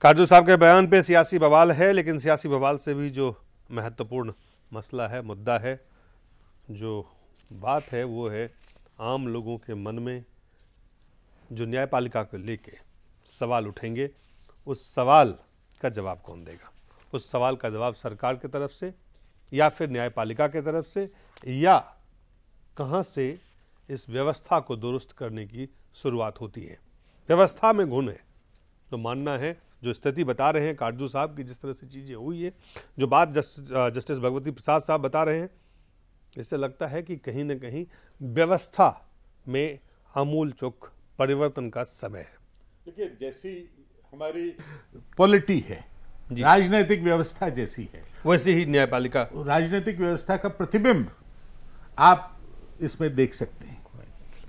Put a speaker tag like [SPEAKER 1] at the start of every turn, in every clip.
[SPEAKER 1] काजू साहब के बयान पे सियासी बवाल है, लेकिन सियासी बवाल से भी जो महत्वपूर्ण मसला है, मुद्दा है, जो बात है वो है आम लोगों के मन में जो न्यायपालिका को लेके सवाल उठेंगे, उस सवाल का जवाब कौन देगा? उस सवाल का जवाब सरकार की तरफ से या फिर न्यायपालिका की तरफ से, या कहाँ से इस व्यवस्था को दुरुस्त करने की शुरुआत होती है? व्यवस्था में घुन है, तो मानना है जो स्थिति बता रहे हैं काजू साहब की, जिस तरह से चीज़ें हुई है, जो बात जस्टिस भगवती प्रसाद साहब बता रहे हैं, इससे लगता है कि कहीं ना कहीं व्यवस्था में आमूल चूक परिवर्तन का समय है।
[SPEAKER 2] देखिए, जैसी हमारी पॉलिटी है, राजनीतिक व्यवस्था जैसी है,
[SPEAKER 1] वैसे ही न्यायपालिका,
[SPEAKER 2] राजनीतिक व्यवस्था का प्रतिबिंब आप इसमें देख सकते हैं।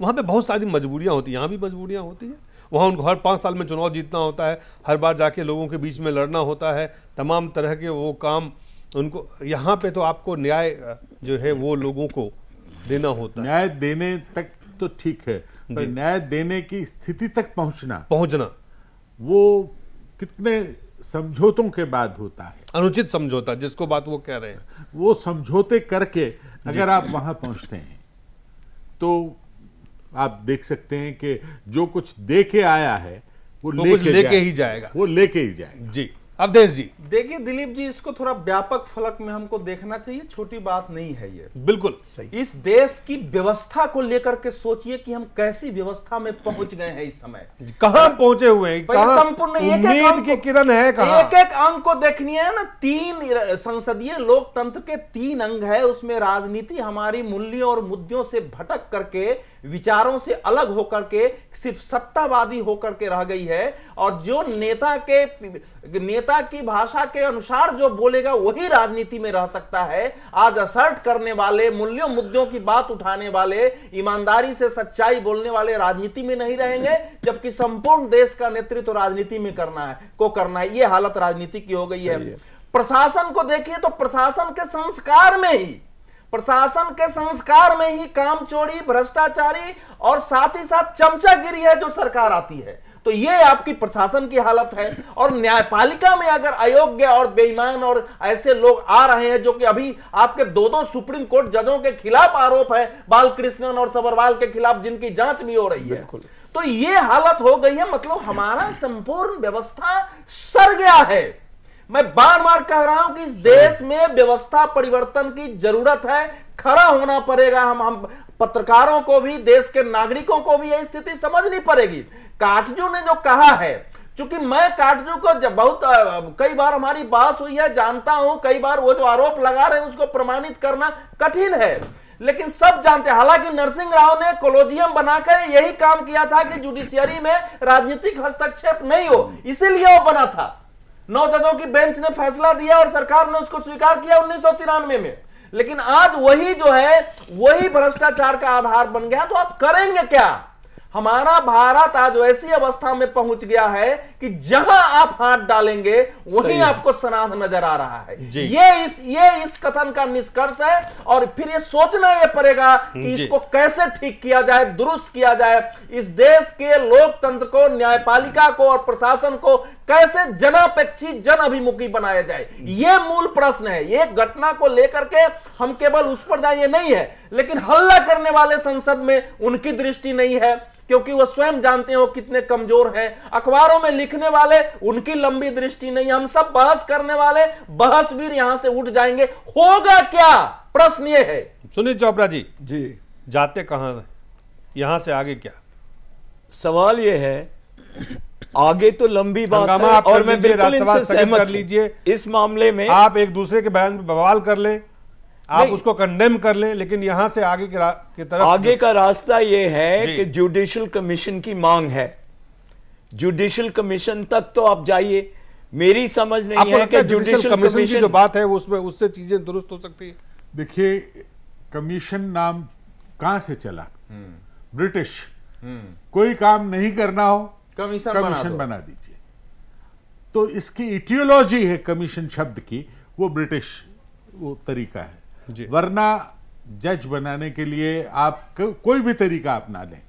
[SPEAKER 1] वहाँ पे बहुत सारी मजबूरियाँ होती हैं, यहाँ भी मजबूरियाँ होती हैं। वहाँ उनको हर 5 साल में चुनाव जीतना होता है, हर बार जाके लोगों के बीच में लड़ना होता है, तमाम तरह के वो काम उनको। यहाँ पे तो आपको न्याय जो है वो लोगों को देना होता है।
[SPEAKER 2] न्याय देने तक तो ठीक है, पर न्याय देने की स्थिति तक पहुंचना वो कितने समझौतों के बाद होता है।
[SPEAKER 1] अनुचित समझौता, जिसको बात वो कह रहे हैं,
[SPEAKER 2] वो समझौते करके अगर आप वहां पहुंचते हैं तो आप देख सकते हैं कि जो कुछ दे के आया है वो
[SPEAKER 1] लेके ही जाएगा,
[SPEAKER 2] वो लेके ही जाएगा।
[SPEAKER 1] जी अवधेश जी,
[SPEAKER 3] देखिए दिलीप जी, इसको थोड़ा व्यापक फलक में हमको देखना चाहिए, छोटी बात नहीं है ये।
[SPEAKER 1] बिल्कुल सही।
[SPEAKER 3] इस देश की व्यवस्था को लेकर के सोचिए कि हम कैसी व्यवस्था में पहुंच गए हैं इस समय,
[SPEAKER 1] कहां पहुंचे हुए हैं,
[SPEAKER 3] संपूर्ण
[SPEAKER 1] उम्मीद की किरण है कहां?
[SPEAKER 3] एक एक अंग को देखनी है ना। 3 संसदीय लोकतंत्र के 3 अंग है, उसमें राजनीति हमारी मूल्यों और मुद्दों से भटक करके, विचारों से अलग होकर के सिर्फ सत्तावादी होकर के रह गई है, और जो नेता की भाषा के अनुसार जो बोलेगा वही राजनीति में रह सकता है। आज असर्ट करने वाले, मूल्यों मुद्दों की बात उठाने वाले, ईमानदारी से सच्चाई बोलने वाले राजनीति में नहीं रहेंगे, जबकि संपूर्ण देश का नेतृत्व राजनीति में करना है। यह हालत राजनीति की हो गई है। प्रशासन को देखिए तो प्रशासन के संस्कार में ही कामचोरी, भ्रष्टाचारी और साथ ही साथ चमचागिरी है जो सरकार आती है। तो ये आपकी प्रशासन की हालत है। और न्यायपालिका में अगर अयोग्य और बेईमान और ऐसे लोग आ रहे हैं, जो कि अभी आपके 2 सुप्रीम कोर्ट जजों के खिलाफ आरोप है, बालकृष्णन और सबरवाल के खिलाफ, जिनकी जांच भी हो रही है, तो ये हालत हो गई है। मतलब हमारा संपूर्ण व्यवस्था सड़ गया है। मैं बार बार कह रहा हूं कि इस देश में व्यवस्था परिवर्तन की जरूरत है, खड़ा होना पड़ेगा। हम पत्रकारों को भी, देश के नागरिकों को भी यह स्थिति समझनी पड़ेगी। काटजू ने जो कहा है, चूंकि मैं काटजू को जब कई बार हमारी बहस हुई है, जानता हूं कई बार वो जो आरोप लगा रहे हैं उसको प्रमाणित करना कठिन है, लेकिन सब जानते हैं। हालांकि नरसिंह राव ने कोलोजियम बनाकर यही काम किया था कि जुडिशियरी में राजनीतिक हस्तक्षेप नहीं हो, इसीलिए वो बना था। 9 जजों की बेंच ने फैसला दिया और सरकार ने उसको स्वीकार किया 1993 में। लेकिन आज वही जो है वही भ्रष्टाचार का आधार बन गया। तो आप करेंगे क्या? हमारा भारत आज ऐसी अवस्था में पहुंच गया है कि जहां आप हाथ डालेंगे वहीं आपको सनाथ नजर आ रहा है। ये इस कथन का निष्कर्ष है। और फिर ये सोचना ये पड़ेगा कि इसको कैसे ठीक किया जाए, दुरुस्त किया जाए। इस देश के लोकतंत्र को, न्यायपालिका को और प्रशासन को कैसे जनापेक्षी, जन अभिमुखी बनाया जाए, ये मूल प्रश्न है। ये घटना को लेकर के हम केवल उस पर जाए नहीं है, लेकिन हल्ला करने वाले संसद में उनकी दृष्टि नहीं है, क्योंकि वो स्वयं जानते हैं वो कितने कमजोर हैं। अखबारों में लिखने वाले, उनकी लंबी दृष्टि नहीं। हम सब बहस करने वाले बहसवीर यहां से उठ जाएंगे। होगा क्या? प्रश्न ये है।
[SPEAKER 1] सुनील चोपड़ा जी, जाते कहां है, यहां से आगे क्या?
[SPEAKER 4] सवाल ये है, आगे तो लंबी बात है और मैं बिल्कुल इनसे सहमत कर लीजिए। इस मामले में
[SPEAKER 1] आप एक दूसरे के बयान पर बवाल कर लें, आप उसको कंडेम कर लें, लेकिन यहां से आगे की तरफ
[SPEAKER 4] आगे का रास्ता यह है कि जुडिशियल कमीशन की मांग है। जुडिशियल कमीशन तक तो आप जाइए। मेरी समझ नहीं है कि जुडिशियल कमीशन
[SPEAKER 1] की जो बात है उसमें उससे चीजें दुरुस्त हो सकती है।
[SPEAKER 2] देखिए, कमीशन नाम कहां से चला? ब्रिटिश। कोई काम नहीं करना हो, कमीशन बना दीजिए। तो इसकी इटियोलॉजी है कमीशन शब्द की, वो ब्रिटिश वो तरीका है। वरना जज बनाने के लिए आप कोई भी तरीका अपना लें,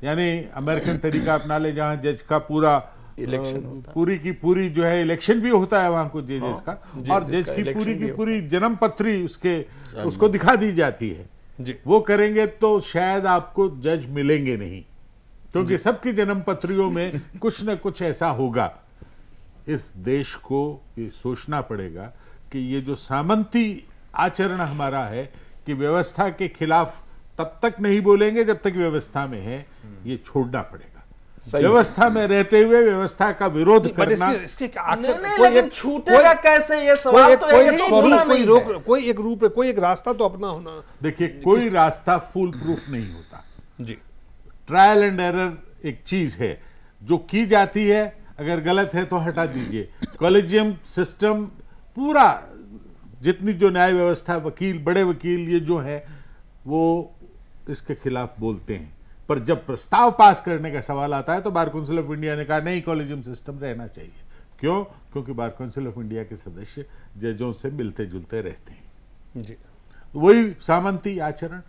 [SPEAKER 2] यानी अमेरिकन तरीका अपना लें, जहां जज का पूरा
[SPEAKER 4] इलेक्शन होता है,
[SPEAKER 2] पूरी की पूरी जो है इलेक्शन भी होता है वहां को जजेस का, और जज की पूरी जन्म पत्री उसको दिखा दी जाती है
[SPEAKER 1] जी।
[SPEAKER 2] वो करेंगे तो शायद आपको जज मिलेंगे नहीं, क्योंकि सबकी जन्म पत्रियों में कुछ न कुछ ऐसा होगा। इस देश को ये सोचना पड़ेगा कि ये जो सामंती आचरण हमारा है कि व्यवस्था के खिलाफ तब तक नहीं बोलेंगे जब तक व्यवस्था में है, ये छोड़ना पड़ेगा। व्यवस्था में रहते हुए व्यवस्था का विरोध करना,
[SPEAKER 3] लेकिन छूटेगा कैसे, ये सवाल तो है।
[SPEAKER 1] कोई एक रास्ता तो अपना होना।
[SPEAKER 2] देखिए, कोई रास्ता फुल प्रूफ नहीं होता
[SPEAKER 1] जी।
[SPEAKER 2] ट्रायल एंड एरर एक चीज है जो की जाती है, अगर गलत है तो हटा दीजिए। कॉलेजियम सिस्टम पूरा, जितनी जो न्याय व्यवस्था, वकील, बड़े वकील ये जो है वो इसके खिलाफ बोलते हैं, पर जब प्रस्ताव पास करने का सवाल आता है तो बार काउंसिल ऑफ इंडिया ने कहा नहीं, कॉलेजियम सिस्टम रहना चाहिए। क्यों? क्योंकि बार काउंसिल ऑफ इंडिया के सदस्य जजों से मिलते जुलते रहते हैं
[SPEAKER 1] जी।
[SPEAKER 2] वही सामंती आचरण।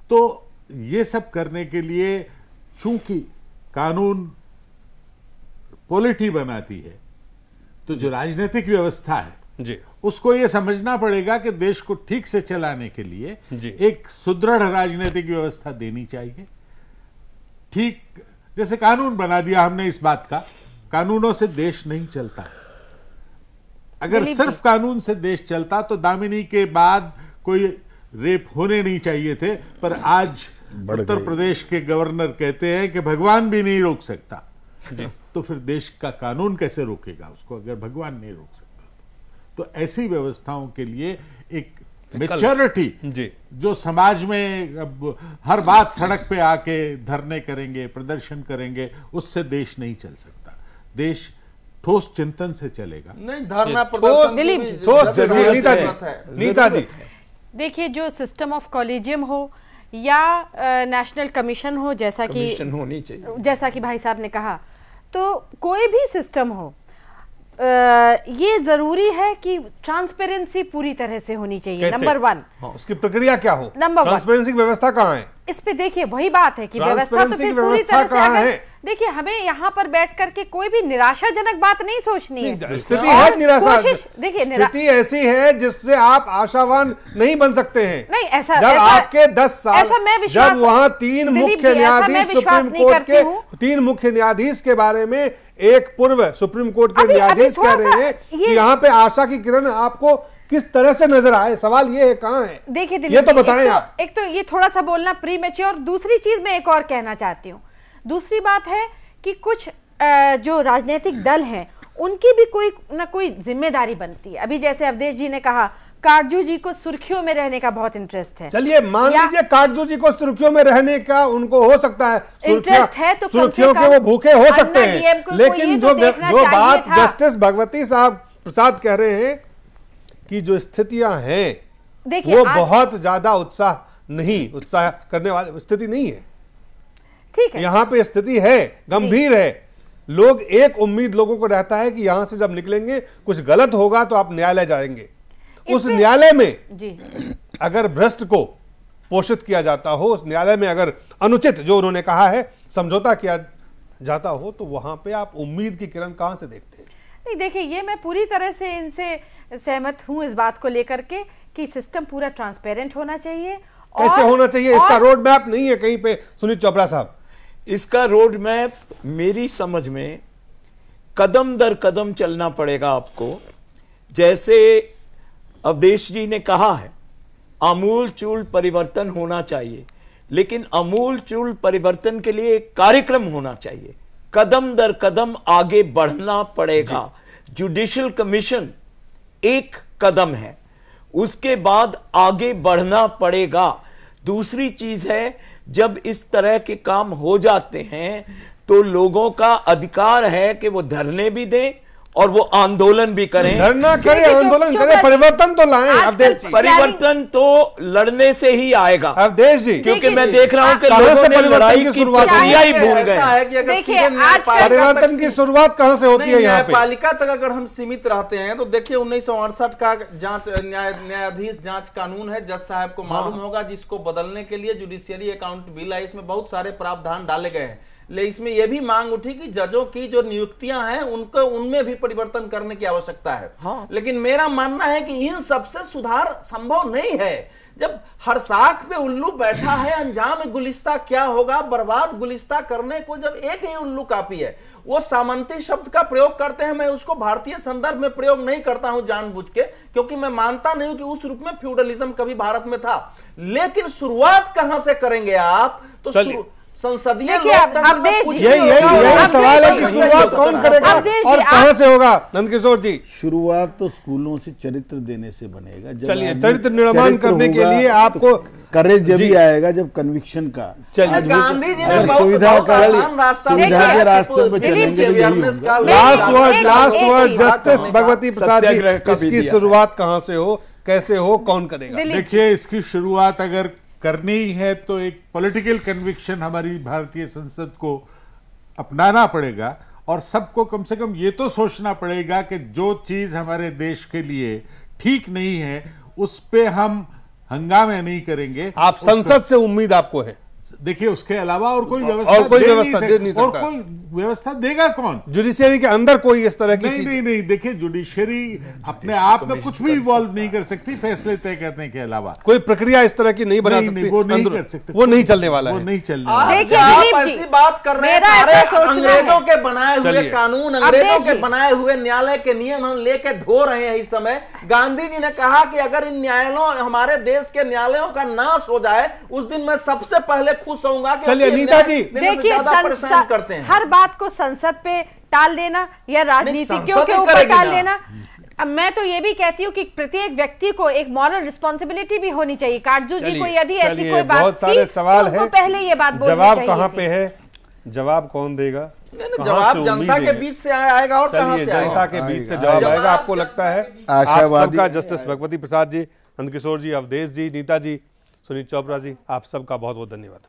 [SPEAKER 2] तो ये सब करने के लिए चूंकि कानून पॉलिटी बनाती है, तो जो राजनीतिक व्यवस्था है
[SPEAKER 1] जी,
[SPEAKER 2] उसको ये समझना पड़ेगा कि देश को ठीक से चलाने के लिए
[SPEAKER 1] जी।
[SPEAKER 2] एक सुदृढ़ राजनीतिक व्यवस्था देनी चाहिए। ठीक जैसे कानून बना दिया हमने इस बात का, कानूनों से देश नहीं चलता। अगर सिर्फ कानून से देश चलता तो दामिनी के बाद कोई रेप होने नहीं चाहिए थे, पर आज उत्तर प्रदेश के गवर्नर कहते हैं कि भगवान भी नहीं रोक सकता। तो फिर देश का कानून कैसे रोकेगा उसको, अगर भगवान नहीं रोक सकता? तो ऐसी व्यवस्थाओं के लिए एक मैच्योरिटी, जो समाज में अब हर बात सड़क पे आके धरने करेंगे, प्रदर्शन करेंगे, उससे देश नहीं चल सकता। देश ठोस चिंतन से चलेगा।
[SPEAKER 3] नहीं, धरना प्रदर्शन
[SPEAKER 1] नीता जी,
[SPEAKER 5] देखिए, जो सिस्टम ऑफ कॉलेजियम हो या नेशनल कमीशन हो, जैसा कि
[SPEAKER 4] होनी चाहिए,
[SPEAKER 5] जैसा कि भाई साहब ने कहा, तो कोई भी सिस्टम हो, ये जरूरी है कि ट्रांसपेरेंसी पूरी तरह से होनी चाहिए। नंबर 1,
[SPEAKER 1] उसकी प्रक्रिया क्या हो,
[SPEAKER 5] नंबर 1,
[SPEAKER 1] ट्रांसपेरेंसी व्यवस्था कहाँ है?
[SPEAKER 5] इस पे देखिए वही बात है कि व्यवस्था तो फिर पूरी तरह से, अगर देखिए हमें यहाँ पर बैठ करके कोई भी निराशाजनक बात नहीं सोचनी है।
[SPEAKER 1] स्थिति है निराशा, देखिए स्थिति ऐसी है जिससे आप आशावान नहीं बन सकते हैं।
[SPEAKER 5] नहीं, ऐसा
[SPEAKER 1] जब आपके 10 साल, जब वहाँ 3 मुख्य न्यायाधीश सुप्रीम कोर्ट के, 3 मुख्य न्यायाधीश के बारे में एक पूर्व सुप्रीम कोर्ट के न्यायाधीश कह रहे हैं कि यहाँ पे आशा की किरण आपको किस तरह से नजर आए, सवाल ये है कहाँ है?
[SPEAKER 5] देखिए
[SPEAKER 1] ये तो बताएं आप।
[SPEAKER 5] एक तो ये थोड़ा सा बोलना प्री मैच्योर। दूसरी चीज मैं एक और कहना चाहती हूँ। दूसरी बात है कि कुछ जो राजनीतिक दल हैं उनकी भी कोई ना कोई जिम्मेदारी बनती है। अभी जैसे अवधेश जी ने कहा, काटजू जी को सुर्खियों में रहने का बहुत इंटरेस्ट है।
[SPEAKER 1] चलिए मान लीजिए काटजू जी को सुर्खियों में रहने का उनको हो सकता है,
[SPEAKER 5] इंटरेस्ट है, तो
[SPEAKER 1] सुर्खियों के वो भूखे हो सकते हैं, लेकिन जो बात जस्टिस भगवती साहब प्रसाद कह रहे हैं कि जो स्थितियां हैं वो बहुत ज्यादा उत्साह करने वाली स्थिति नहीं है।
[SPEAKER 5] ठीक है,
[SPEAKER 1] यहां पे स्थिति है, गंभीर है। लोग, एक उम्मीद लोगों को रहता है कि यहां से जब निकलेंगे कुछ गलत होगा तो आप न्यायालय जाएंगे। उस न्यायालय में अगर भ्रष्ट को पोषित किया जाता हो, उस न्यायालय में अगर अनुचित, जो उन्होंने कहा है, समझौता किया जाता हो, तो वहां पे आप उम्मीद की किरण कहां से देखते हैं?
[SPEAKER 5] नहीं, देखिए, ये मैं पूरी तरह से इनसे सहमत हूं इस बात को लेकर के कि सिस्टम पूरा ट्रांसपेरेंट होना चाहिए।
[SPEAKER 1] कैसे होना चाहिए? इसका रोड मैप नहीं है कहीं पे, सुनील चोपड़ा साहब।
[SPEAKER 4] इसका रोड मैप मेरी समझ में कदम दर कदम चलना पड़ेगा आपको। जैसे अवधेश जी ने कहा है, आमूल चूल परिवर्तन होना चाहिए, लेकिन आमूल चूल परिवर्तन के लिए एक कार्यक्रम होना चाहिए। कदम दर कदम आगे बढ़ना पड़ेगा। जुडिशियल कमीशन एक कदम है, उसके बाद आगे बढ़ना पड़ेगा। दूसरी चीज है, जब इस तरह के काम हो जाते हैं तो लोगों का अधिकार है कि वो धरने भी दें और वो आंदोलन भी करें।
[SPEAKER 1] धरना करें, आंदोलन करें, परिवर्तन तो लाएं। अवधेश जी,
[SPEAKER 4] परिवर्तन तो लड़ने से ही आएगा
[SPEAKER 1] अवधेश जी,
[SPEAKER 4] क्योंकि मैं देख रहा हूं कि लोगों ने लड़ाई की प्रक्रिया ही भूल गए।
[SPEAKER 1] परिवर्तन की शुरुआत कहां से होती है? यहाँ पे
[SPEAKER 3] न्यायपालिका तक अगर हम सीमित रहते हैं तो देखिए 1968 का जांच न्यायाधीश जांच कानून है, जज साहब को मालूम होगा, जिसको बदलने के लिए जुडिशियरी अकाउंट बिल है, इसमें बहुत सारे प्रावधान डाले गए हैं। ले इसमें यह भी मांग उठी कि जजों की जो नियुक्तियां हैं उनको उनमें भी परिवर्तन करने की आवश्यकता है।
[SPEAKER 4] हाँ।
[SPEAKER 3] लेकिन मेरा मानना है कि इन सबसे सुधार संभव नहीं है। जब हर साख पे उल्लू बैठा है, अंजाम गुलिस्ता क्या होगा, बर्बाद गुलिस्ता करने को जब एक ही उल्लू काफी है। वो सामंती शब्द का प्रयोग करते हैं, मैं उसको भारतीय संदर्भ में प्रयोग नहीं करता हूं जानबूझ के, क्योंकि मैं मानता नहीं हूं कि उस रूप में फ्यूडलिज्म कभी भारत में था। लेकिन शुरुआत कहां से करेंगे आप? तो संसदीय लोकतंत्र में कुछ
[SPEAKER 1] यही सवाल है कि शुरुआत कौन करेगा और कहां से होगा? नंदकिशोर जी,
[SPEAKER 6] शुरुआत तो स्कूलों से चरित्र देने से बनेगा।
[SPEAKER 1] चलिए, चरित्र निर्माण करने के लिए आपको
[SPEAKER 6] करेज जब भी आएगा जब कन्विक्शन का।
[SPEAKER 3] चलिए, गांधी जी ने
[SPEAKER 6] सुविधा के रास्ते पे चलेंगे।
[SPEAKER 1] Last word justice Bhagwati Prasad ji, इसकी शुरुआत कहां से हो, कैसे हो, कौन करेगा?
[SPEAKER 2] देखिए, इसकी शुरुआत अगर करनी है तो एक पॉलिटिकल कन्विक्शन हमारी भारतीय संसद को अपनाना पड़ेगा और सबको कम से कम ये तो सोचना पड़ेगा कि जो चीज हमारे देश के लिए ठीक नहीं है उस पे हम हंगामे नहीं करेंगे।
[SPEAKER 1] आप संसद से उम्मीद आपको है?
[SPEAKER 2] देखिए, उसके अलावा और कोई व्यवस्था
[SPEAKER 1] दे नहीं सकता।
[SPEAKER 2] और कोई व्यवस्था देगा कौन?
[SPEAKER 1] जुडिशियरी के अंदर कोई इस तरह की चीज
[SPEAKER 2] नहीं। देखिए, जुडिशियरी अपने आप में कुछ भी इवॉल्व नहीं कर सकती फैसले तय करने के अलावा।
[SPEAKER 1] कोई प्रक्रिया इस तरह की नहीं बना सकती,
[SPEAKER 2] वो नहीं कर सकते,
[SPEAKER 1] वो नहीं चलने वाला है,
[SPEAKER 2] वो नहीं चलने वाला।
[SPEAKER 3] देखिए, आप ऐसी बात कर रहे हैं, सारे अंग्रेजों के बनाए हुए कानून, अंग्रेजों के बनाए हुए न्यायालय के नियम हम लेके ढो रहे हैं। इस समय गांधी जी ने कहा कि अगर इन न्यायालयों, हमारे देश के न्यायालयों का नाश हो जाए, उस दिन मैं सबसे पहले खुश होऊंगा कि
[SPEAKER 1] नीता जी,
[SPEAKER 5] देखिए,
[SPEAKER 3] परेशान करते हैं।
[SPEAKER 5] हर बात को संसद पे टाल देना या राजनीतिज्ञों के ऊपर टाल देना। अब मैं तो ये भी कहती हूँ कि प्रत्येक व्यक्ति को एक मॉरल रिस्पॉन्सिबिलिटी भी होनी चाहिए। काटजू जी को यदि ऐसी कोई बात
[SPEAKER 1] बहुत सारे सवाल है,
[SPEAKER 5] पहले ये बात बोलनी
[SPEAKER 1] जवाब
[SPEAKER 5] चाहिए।
[SPEAKER 1] कहाँ पे है? जवाब कौन देगा?
[SPEAKER 3] जवाब जनता के बीच से आएगा और कहां से आएगा?
[SPEAKER 1] जनता के बीच से जवाब आएगा। आपको लगता है?
[SPEAKER 6] आशावादी
[SPEAKER 1] आपका जस्टिस भगवती प्रसाद जी, नंदकिशोर जी, अवधेश जी, नीता जी, सुनील चोपड़ा जी, आप सबका बहुत बहुत धन्यवाद।